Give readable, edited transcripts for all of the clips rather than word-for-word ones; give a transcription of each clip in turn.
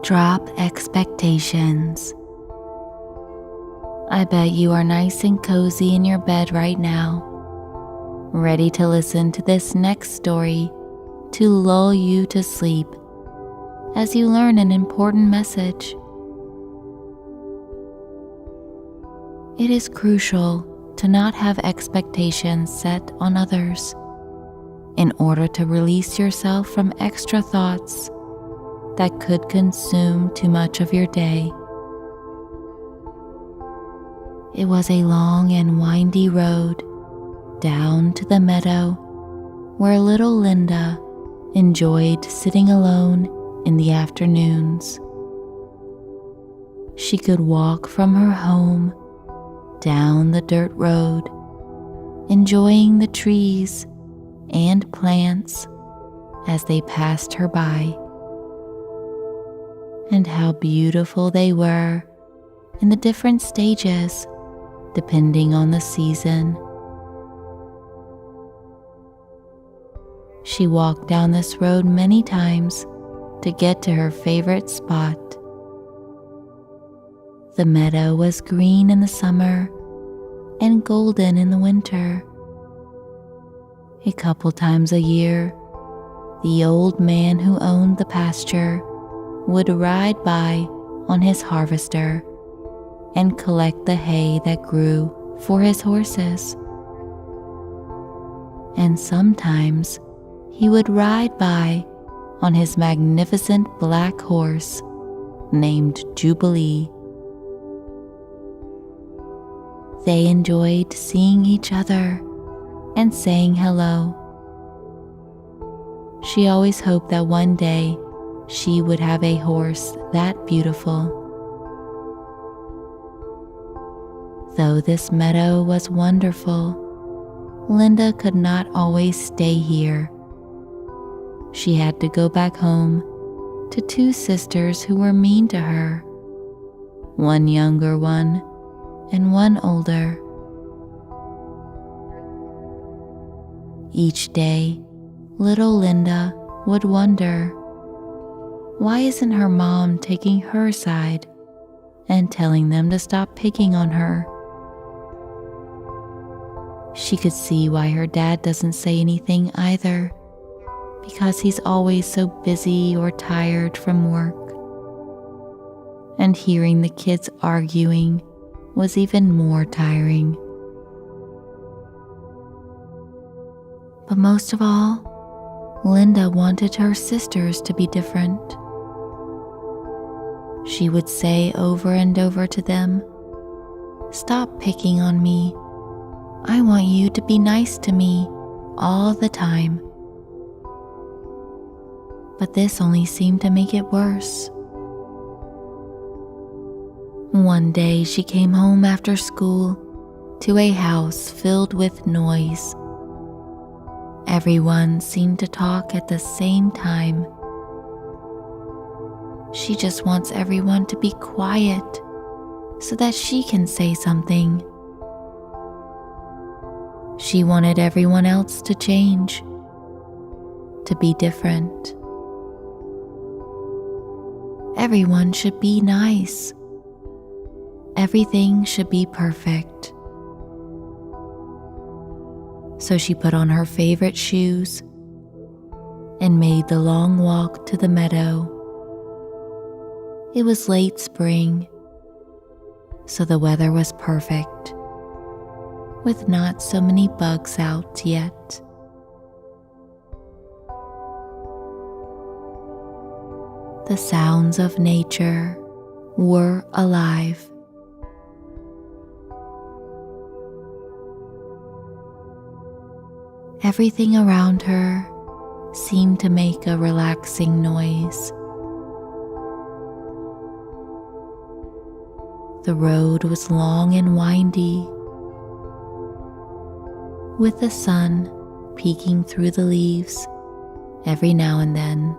Drop expectations. I bet you are nice and cozy in your bed right now, ready to listen to this next story to lull you to sleep as you learn an important message. It is crucial to not have expectations set on others in order to release yourself from extra thoughts that could consume too much of your day. It was a long and windy road down to the meadow where little Linda enjoyed sitting alone in the afternoons. She could walk from her home down the dirt road, enjoying the trees and plants as they passed her by, and how beautiful they were in the different stages depending on the season. She walked down this road many times to get to her favorite spot. The meadow was green in the summer and golden in the winter. A couple times a year, the old man who owned the pasture would ride by on his harvester and collect the hay that grew for his horses. And sometimes he would ride by on his magnificent black horse named Jubilee. They enjoyed seeing each other and saying hello. She always hoped that one day she would have a horse that beautiful. Though this meadow was wonderful, Linda could not always stay here. She had to go back home to two sisters who were mean to her, one younger one and one older. Each day, little Linda would wonder, why isn't her mom taking her side and telling them to stop picking on her? She could see why her dad doesn't say anything either, because he's always so busy or tired from work. And hearing the kids arguing was even more tiring. But most of all, Linda wanted her sisters to be different. She would say over and over to them, "Stop picking on me. I want you to be nice to me all the time." But this only seemed to make it worse. One day she came home after school to a house filled with noise. Everyone seemed to talk at the same time. She just wants everyone to be quiet so that she can say something. She wanted everyone else to change, to be different. Everyone should be nice. Everything should be perfect. So she put on her favorite shoes and made the long walk to the meadow. It was late spring, so the weather was perfect, with not so many bugs out yet. The sounds of nature were alive. Everything around her seemed to make a relaxing noise. The road was long and windy, with the sun peeking through the leaves every now and then.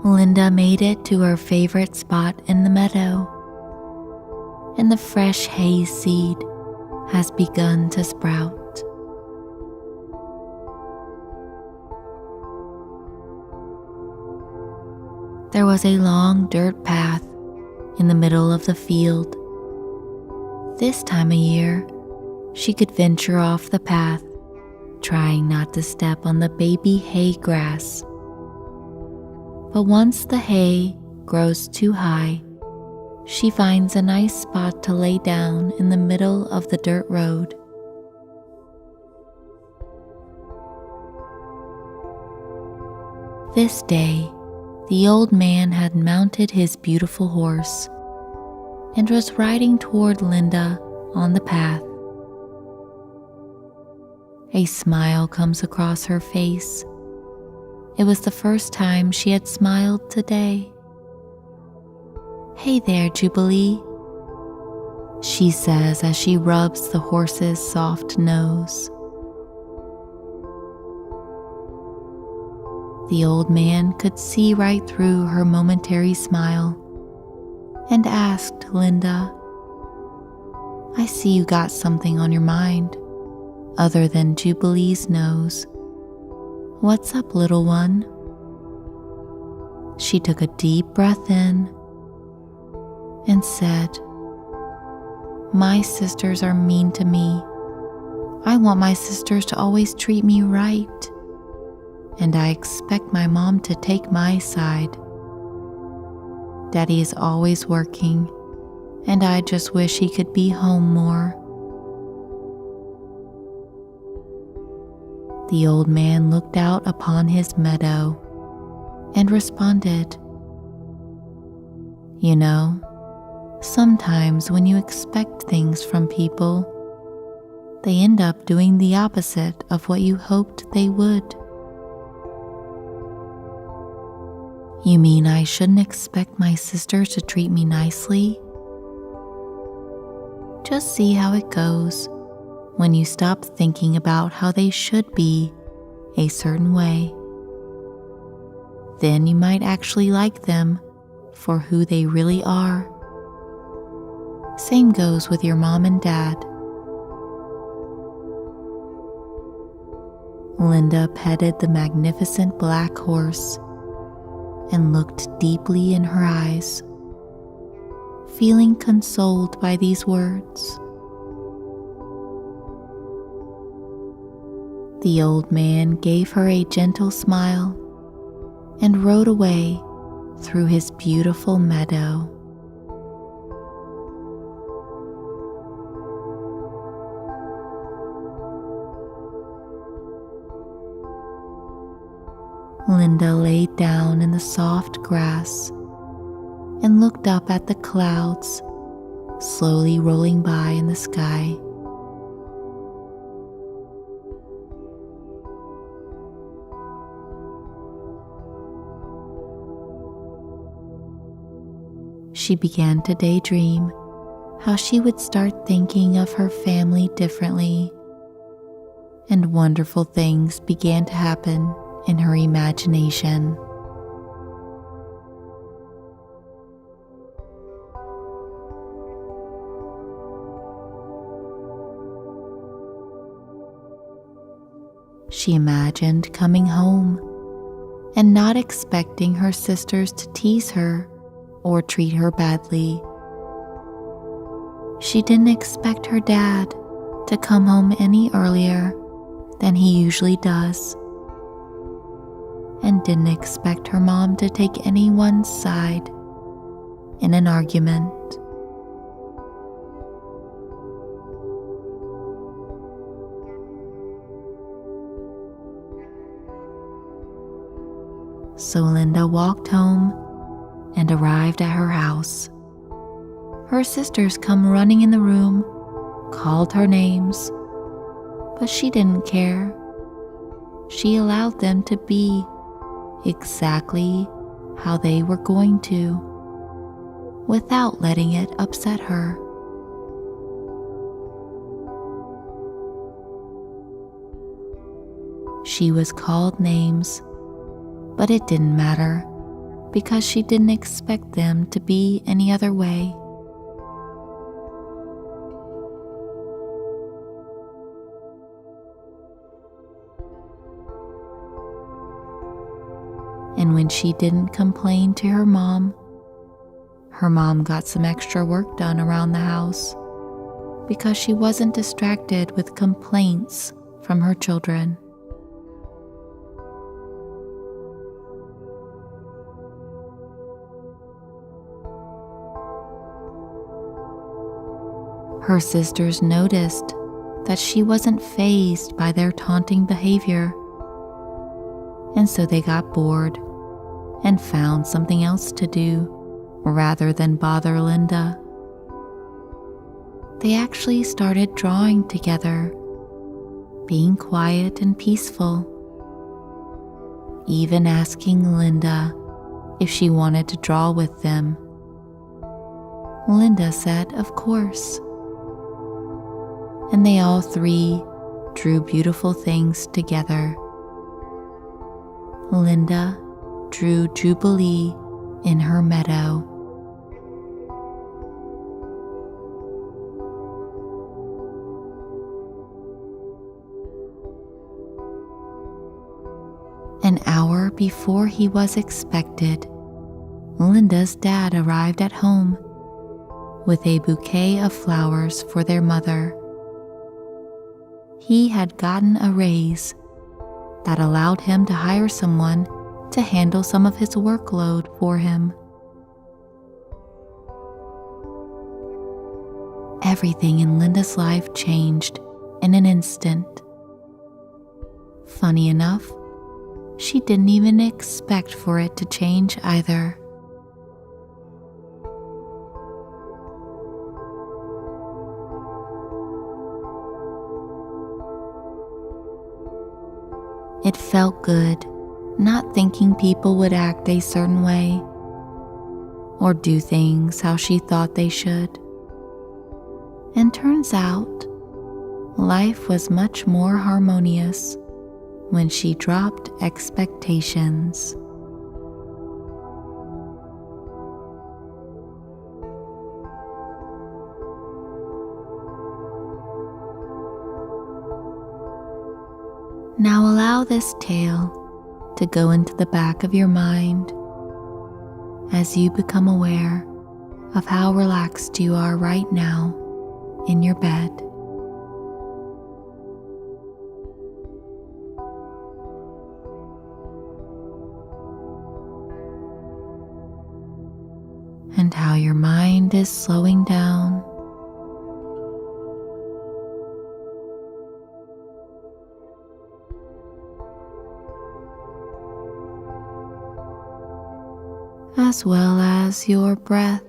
Linda made it to her favorite spot in the meadow, and the fresh hay seed has begun to sprout. There was a long dirt path in the middle of the field. This time of year, she could venture off the path, trying not to step on the baby hay grass. But once the hay grows too high, she finds a nice spot to lay down in the middle of the dirt road. This day, the old man had mounted his beautiful horse and was riding toward Linda on the path. A smile comes across her face. It was the first time she had smiled today. "Hey there, Jubilee," she says as she rubs the horse's soft nose. The old man could see right through her momentary smile and asked Linda, "I see you got something on your mind other than Jubilee's nose. What's up, little one?" She took a deep breath in and said, "My sisters are mean to me. I want my sisters to always treat me right, and I expect my mom to take my side. Daddy is always working, and I just wish he could be home more." The old man looked out upon his meadow and responded, "You know, sometimes when you expect things from people, they end up doing the opposite of what you hoped they would." "You mean I shouldn't expect my sisters to treat me nicely?" Just see how it goes when you stop thinking about how they should be a certain way. Then you might actually like them for who they really are. Same goes with your mom and dad. Linda petted the magnificent black horse and looked deeply in her eyes, feeling consoled by these words. The old man gave her a gentle smile and rode away through his beautiful meadow. Linda laid down in the soft grass and looked up at the clouds slowly rolling by in the sky. She began to daydream how she would start thinking of her family differently, and wonderful things began to happen in her imagination. She imagined coming home and not expecting her sisters to tease her or treat her badly. She didn't expect her dad to come home any earlier than he usually does, and didn't expect her mom to take anyone's side in an argument. So Linda walked home and arrived at her house. Her sisters come running in the room, called her names, but she didn't care. She allowed them to be exactly how they were going to, without letting it upset her. She was called names, but it didn't matter because she didn't expect them to be any other way. And when she didn't complain to her mom got some extra work done around the house because she wasn't distracted with complaints from her children. Her sisters noticed that she wasn't fazed by their taunting behavior, and so they got bored and found something else to do rather than bother Linda. They actually started drawing together, being quiet and peaceful, even asking Linda if she wanted to draw with them. Linda said, of course. And they all three drew beautiful things together. Linda drew Jubilee in her meadow. An hour before he was expected, Linda's dad arrived at home with a bouquet of flowers for their mother. He had gotten a raise that allowed him to hire someone to handle some of his workload for him. Everything in Linda's life changed in an instant. Funny enough, she didn't even expect for it to change either. It felt good not thinking people would act a certain way or do things how she thought they should. And turns out, life was much more harmonious when she dropped expectations. Now allow this tale to go into the back of your mind as you become aware of how relaxed you are right now in your bed. And how your mind is slowing down. As well as your breath.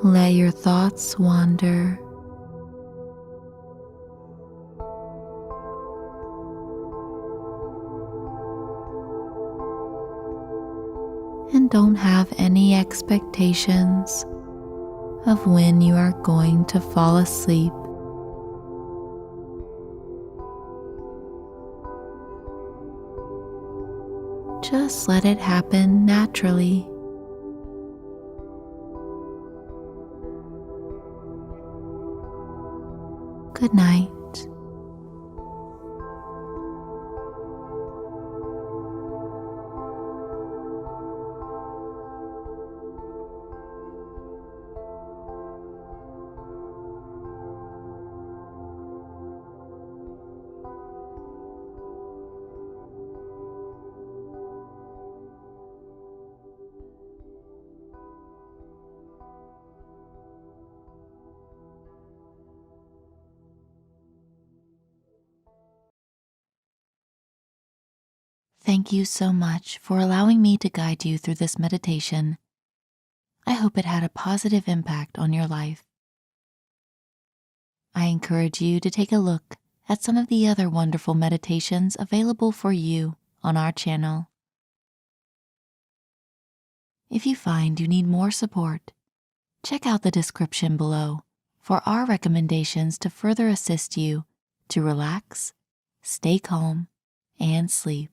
Let your thoughts wander. And don't have any expectations of when you are going to fall asleep. Just let it happen naturally. Good night. Thank you so much for allowing me to guide you through this meditation. I hope it had a positive impact on your life. I encourage you to take a look at some of the other wonderful meditations available for you on our channel. If you find you need more support, check out the description below for our recommendations to further assist you to relax, stay calm, and sleep.